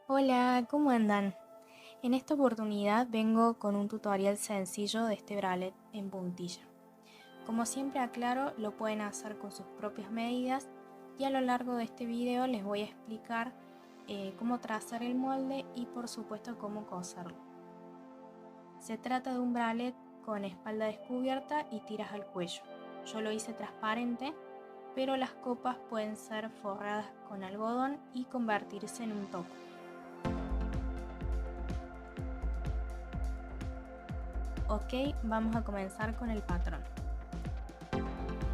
Hola, ¿cómo andan? En esta oportunidad vengo con un tutorial sencillo de este bralette en puntilla. Como siempre aclaro, lo pueden hacer con sus propias medidas y a lo largo de este video les voy a explicar cómo trazar el molde y por supuesto cómo coserlo. Se trata de un bralette con espalda descubierta y tiras al cuello. Yo lo hice transparente, pero las copas pueden ser forradas con algodón y convertirse en un topo. Ok, vamos a comenzar con el patrón.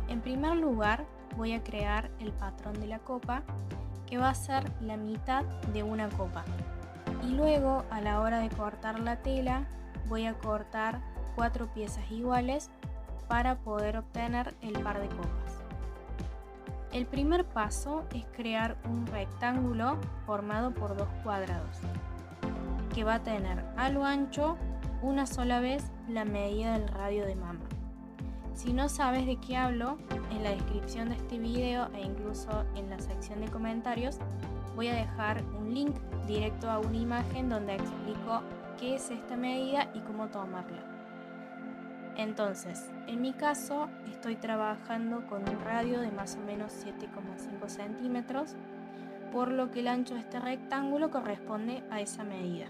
En primer lugar voy a crear el patrón de la copa, que va a ser la mitad de una copa. Y luego a la hora de cortar la tela voy a cortar 4 piezas iguales para poder obtener el par de copas. El primer paso es crear un rectángulo formado por 2 cuadrados, que va a tener a lo ancho una sola vez la medida del radio de mama. Si no sabes de qué hablo, en la descripción de este video e incluso en la sección de comentarios voy a dejar un link directo a una imagen donde explico qué es esta medida y cómo tomarla. Entonces, en mi caso estoy trabajando con un radio de más o menos 7,5 centímetros, por lo que el ancho de este rectángulo corresponde a esa medida.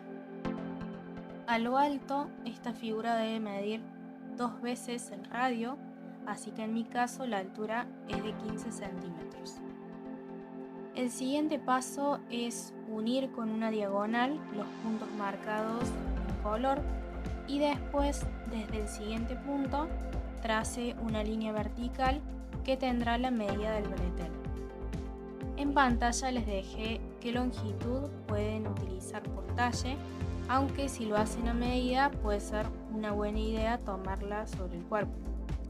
A lo alto, esta figura debe medir 2 veces el radio, así que en mi caso la altura es de 15 centímetros. El siguiente paso es unir con una diagonal los puntos marcados en color y después, desde el siguiente punto, trace una línea vertical que tendrá la medida del bretel. En pantalla les dejé qué longitud pueden utilizar por talle, aunque si lo hacen a medida puede ser una buena idea tomarla sobre el cuerpo.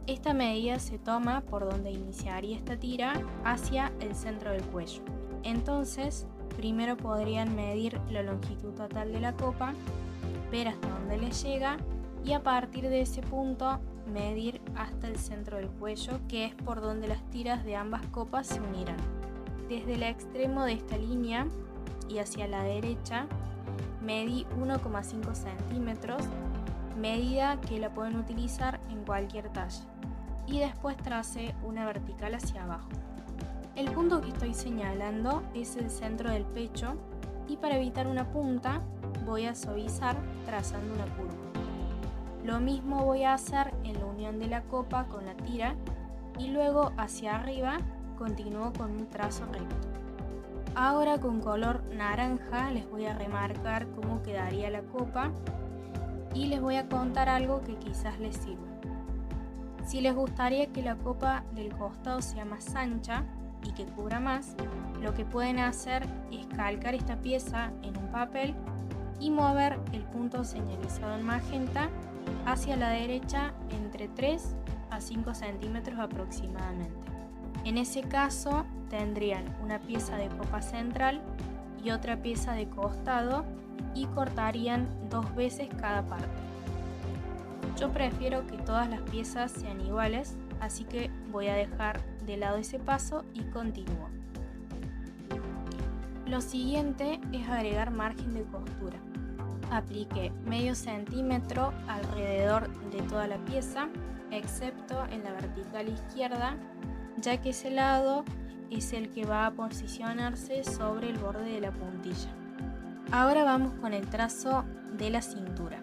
Esta medida se toma por donde iniciaría esta tira hacia el centro del cuello. Entonces, primero podrían medir la longitud total de la copa, ver hasta dónde les llega y a partir de ese punto medir hasta el centro del cuello, que es por donde las tiras de ambas copas se unirán. Desde el extremo de esta línea y hacia la derecha medí 1,5 centímetros, medida que la pueden utilizar en cualquier talla, y después tracé una vertical hacia abajo. El punto que estoy señalando es el centro del pecho y para evitar una punta voy a suavizar trazando una curva. Lo mismo voy a hacer en la unión de la copa con la tira y luego hacia arriba continúo con un trazo recto. Ahora con color naranja les voy a remarcar cómo quedaría la copa y les voy a contar algo que quizás les sirva. Si les gustaría que la copa del costado sea más ancha y que cubra más, lo que pueden hacer es calcar esta pieza en un papel y mover el punto señalizado en magenta hacia la derecha entre 3 a 5 centímetros aproximadamente. En ese caso tendrían una pieza de copa central y otra pieza de costado y cortarían 2 veces cada parte. Yo prefiero que todas las piezas sean iguales, así que voy a dejar de lado ese paso y continúo. Lo siguiente es agregar margen de costura. Apliqué medio centímetro alrededor de toda la pieza, excepto en la vertical izquierda, ya que ese lado es el que va a posicionarse sobre el borde de la puntilla. Ahora vamos con el trazo de la cintura.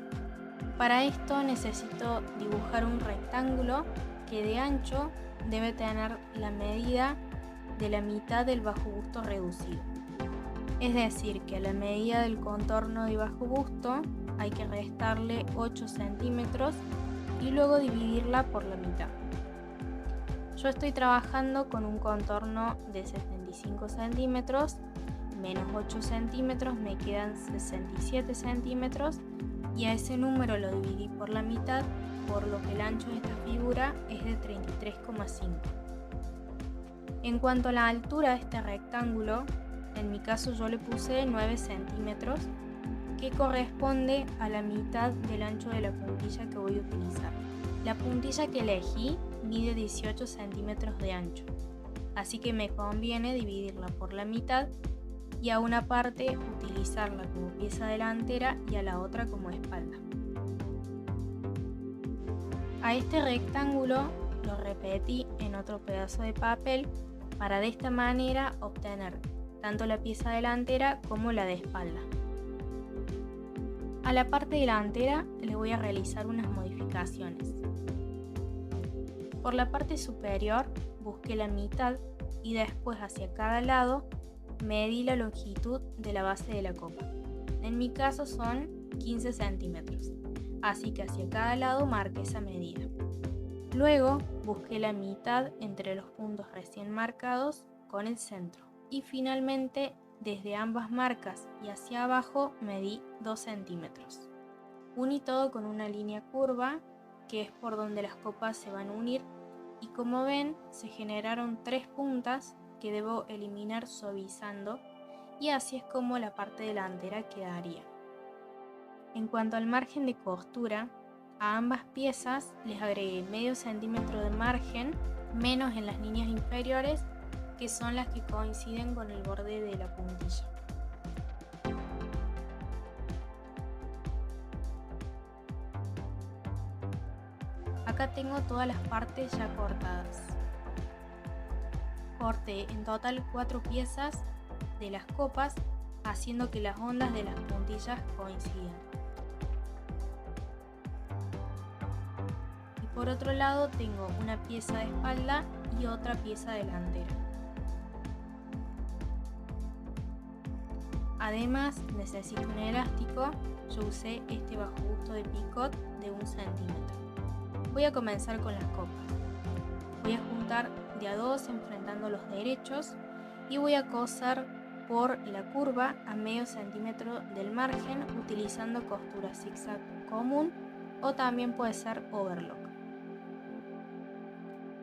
Para esto necesito dibujar un rectángulo que de ancho debe tener la medida de la mitad del bajo busto reducido. Es decir, que a la medida del contorno de bajo busto hay que restarle 8 centímetros y luego dividirla por la mitad. Yo estoy trabajando con un contorno de 75 centímetros, menos 8 centímetros me quedan 67 centímetros y a ese número lo dividí por la mitad, por lo que el ancho de esta figura es de 33,5. En cuanto a la altura de este rectángulo, en mi caso yo le puse 9 centímetros, que corresponde a la mitad del ancho de la puntilla que voy a utilizar. La puntilla que elegí mide 18 centímetros de ancho, así que me conviene dividirla por la mitad y a una parte utilizarla como pieza delantera y a la otra como espalda. A este rectángulo lo repetí en otro pedazo de papel para de esta manera obtener tanto la pieza delantera como la de espalda. A la parte delantera le voy a realizar unas modificaciones. Por la parte superior busqué la mitad y después hacia cada lado medí la longitud de la base de la copa. En mi caso son 15 centímetros, así que hacia cada lado marqué esa medida. Luego busqué la mitad entre los puntos recién marcados con el centro y finalmente desde ambas marcas y hacia abajo medí 2 centímetros. Uní todo con una línea curva que es por donde las copas se van a unir y como ven se generaron 3 puntas que debo eliminar suavizando y así es como la parte delantera quedaría. En cuanto al margen de costura, a ambas piezas les agregué medio centímetro de margen menos en las líneas inferiores que son las que coinciden con el borde de la puntilla. Acá tengo todas las partes ya cortadas. Corté en total 4 piezas de las copas, haciendo que las ondas de las puntillas coincidan. Y por otro lado tengo una pieza de espalda y otra pieza delantera. Además necesito un elástico, yo usé este bajo gusto de picot de 1 centímetro. Voy a comenzar con las copas. Voy a juntar de a 2 enfrentando los derechos y voy a coser por la curva a medio centímetro del margen utilizando costura zigzag común o también puede ser overlock.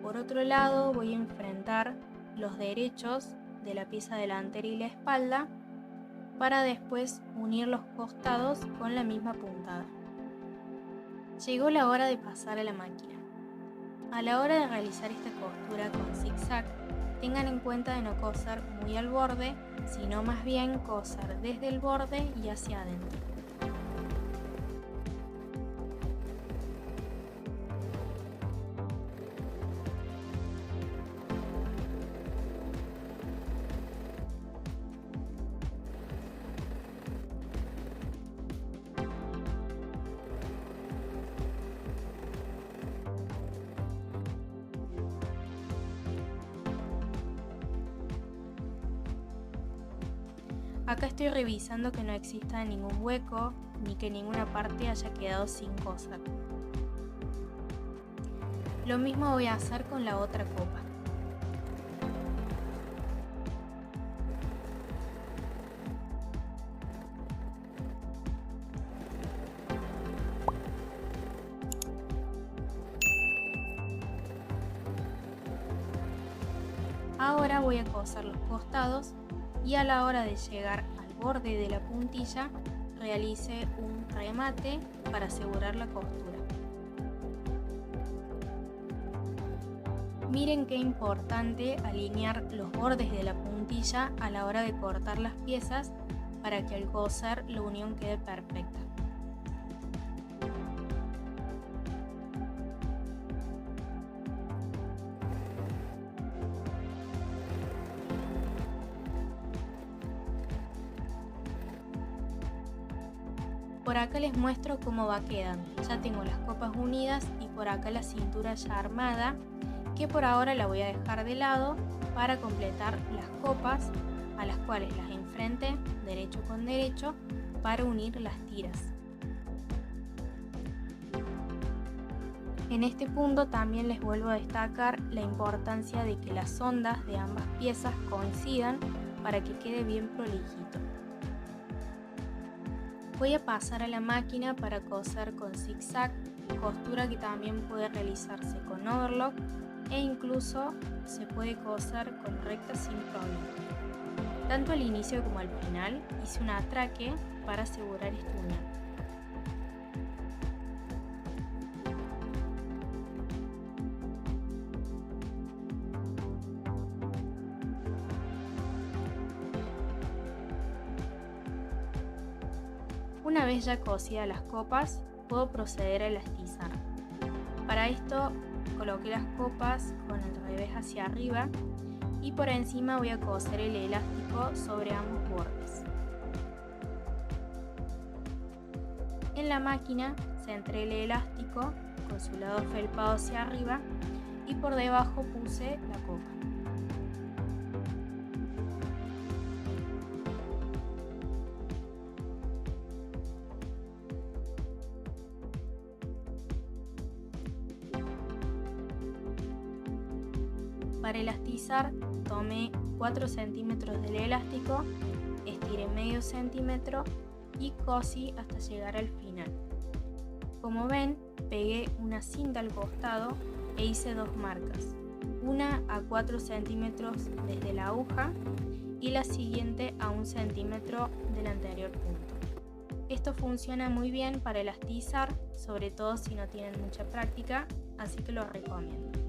Por otro lado voy a enfrentar los derechos de la pieza delantera y la espalda para después unir los costados con la misma puntada. Llegó la hora de pasar a la máquina. A la hora de realizar esta costura con zigzag, tengan en cuenta de no coser muy al borde, sino más bien coser desde el borde y hacia adentro. Acá estoy revisando que no exista ningún hueco ni que ninguna parte haya quedado sin coser. Lo mismo voy a hacer con la otra copa. Ahora voy a coser los costados y a la hora de llegar al borde de la puntilla realice un remate para asegurar la costura. Miren qué importante alinear los bordes de la puntilla a la hora de cortar las piezas para que al coser la unión quede perfecta. Por acá les muestro cómo va quedando. Ya tengo las copas unidas y por acá la cintura ya armada, que por ahora la voy a dejar de lado para completar las copas a las cuales las enfrenté derecho con derecho para unir las tiras. En este punto también les vuelvo a destacar la importancia de que las ondas de ambas piezas coincidan para que quede bien prolijito. Voy a pasar a la máquina para coser con zigzag, costura que también puede realizarse con overlock e incluso se puede coser con recta sin problema. Tanto al inicio como al final hice un atraque para asegurar esta unión. Una vez ya cosidas las copas, puedo proceder a elastizar. Para esto coloqué las copas con el revés hacia arriba y por encima voy a coser el elástico sobre ambos bordes. En la máquina centré el elástico con su lado felpado hacia arriba y por debajo puse la copa. Para elastizar tomé 4 centímetros del elástico, estiré medio centímetro y cosí hasta llegar al final. Como ven, pegué una cinta al costado e hice dos marcas, una a 4 centímetros desde la aguja y la siguiente a 1 centímetro del anterior punto. Esto funciona muy bien para elastizar, sobre todo si no tienen mucha práctica, así que lo recomiendo.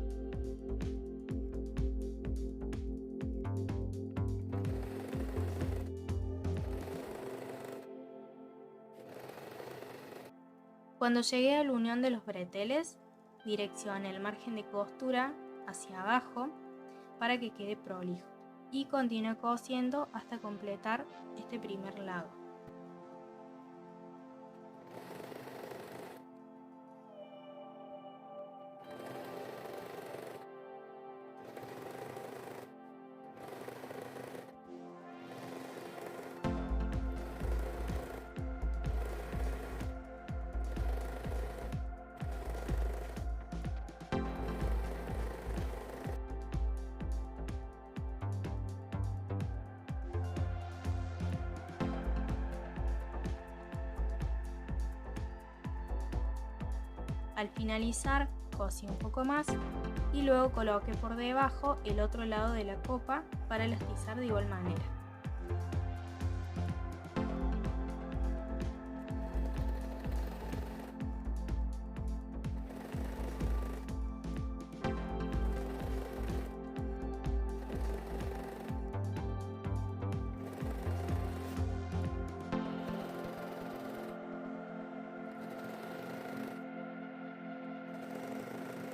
Cuando llegué a la unión de los breteles, direccioné el margen de costura hacia abajo para que quede prolijo y continué cosiendo hasta completar este primer lado. Al finalizar, cosí un poco más y luego coloqué por debajo el otro lado de la copa para elastizar de igual manera.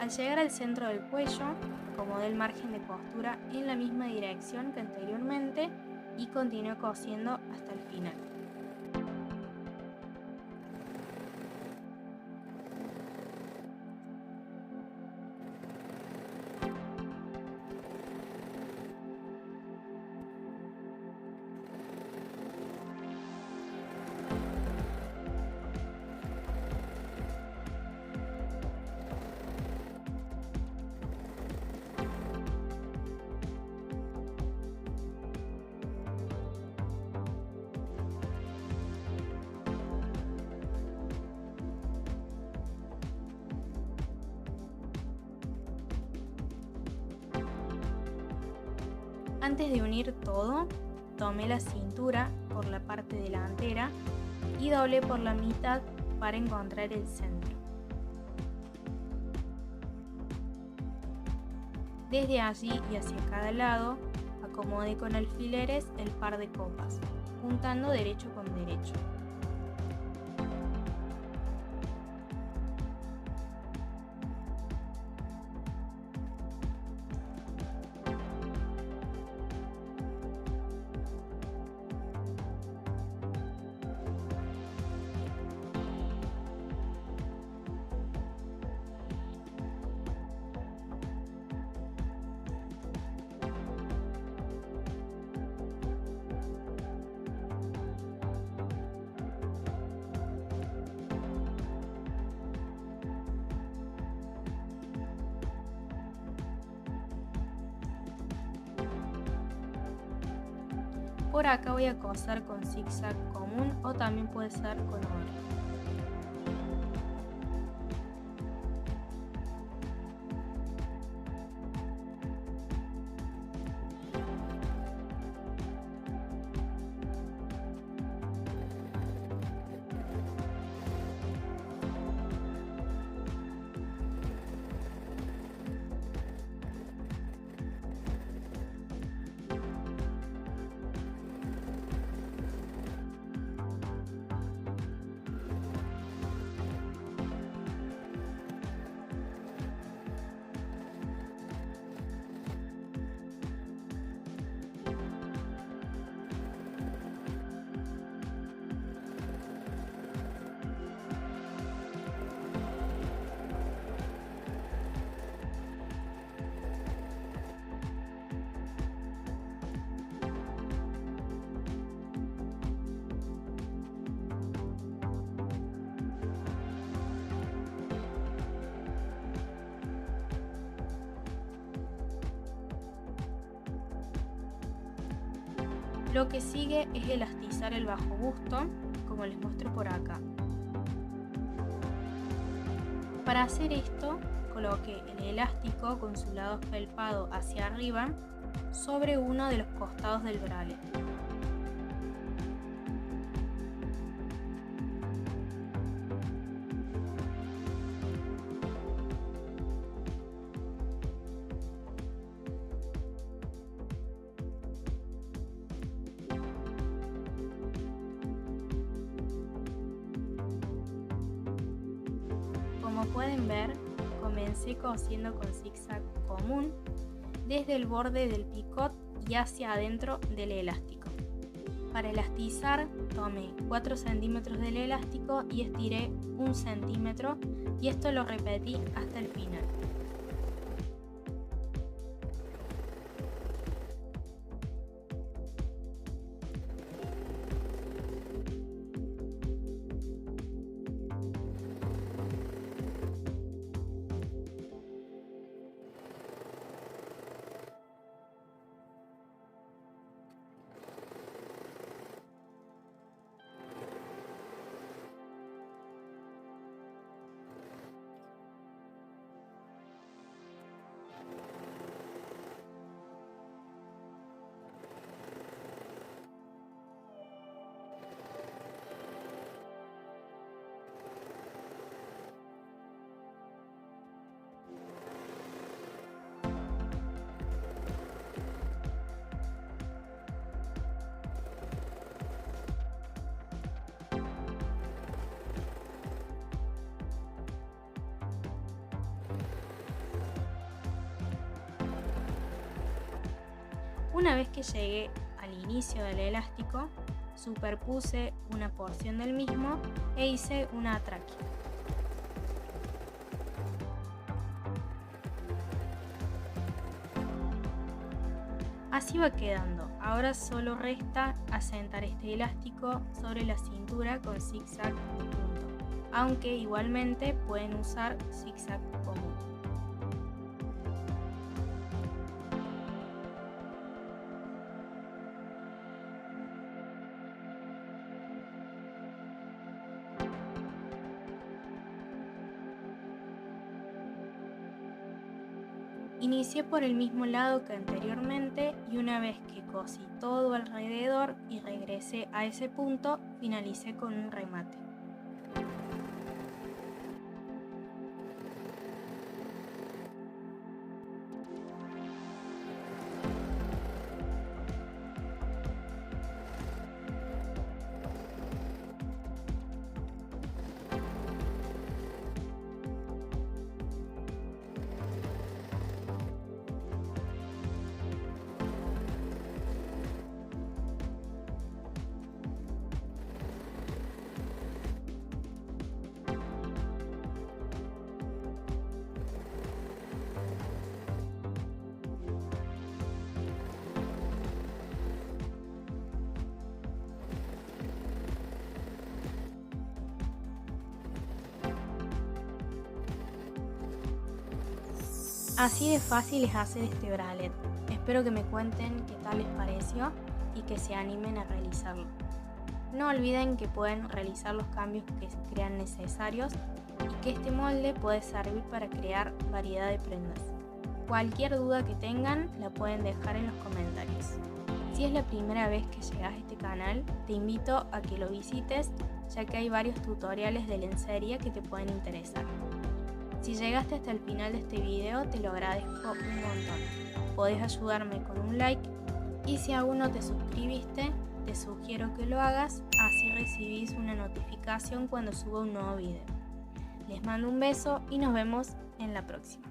Al llegar al centro del cuello, acomodé el margen de costura en la misma dirección que anteriormente y continué cosiendo hasta el final. Antes de unir todo, tomé la cintura por la parte delantera y doblé por la mitad para encontrar el centro. Desde allí y hacia cada lado, acomodé con alfileres el par de copas, juntando derecho con derecho. Por acá voy a coser con zigzag común o también puede ser con oro. Lo que sigue es elastizar el bajo busto, como les muestro por acá. Para hacer esto, coloqué el elástico con su lado felpado hacia arriba sobre uno de los costados del bralette. Como pueden ver, comencé cosiendo con zigzag común desde el borde del picot y hacia adentro del elástico. Para elastizar, tomé 4 centímetros del elástico y estiré 1 centímetro, y esto lo repetí hasta el final. Una vez que llegué al inicio del elástico, superpuse una porción del mismo e hice una atraque. Así va quedando. Ahora solo resta asentar este elástico sobre la cintura con zigzag de punto, aunque igualmente pueden usar zigzag común. Inicié por el mismo lado que anteriormente y una vez que cosí todo alrededor y regresé a ese punto, finalicé con un remate. Así de fácil es hacer este bralette. Espero que me cuenten qué tal les pareció y que se animen a realizarlo. No olviden que pueden realizar los cambios que crean necesarios y que este molde puede servir para crear variedad de prendas. Cualquier duda que tengan la pueden dejar en los comentarios. Si es la primera vez que llegas a este canal, te invito a que lo visites, ya que hay varios tutoriales de lencería que te pueden interesar. Si llegaste hasta el final de este video, te lo agradezco un montón. Podés ayudarme con un like y si aún no te suscribiste, te sugiero que lo hagas, así recibís una notificación cuando suba un nuevo video. Les mando un beso y nos vemos en la próxima.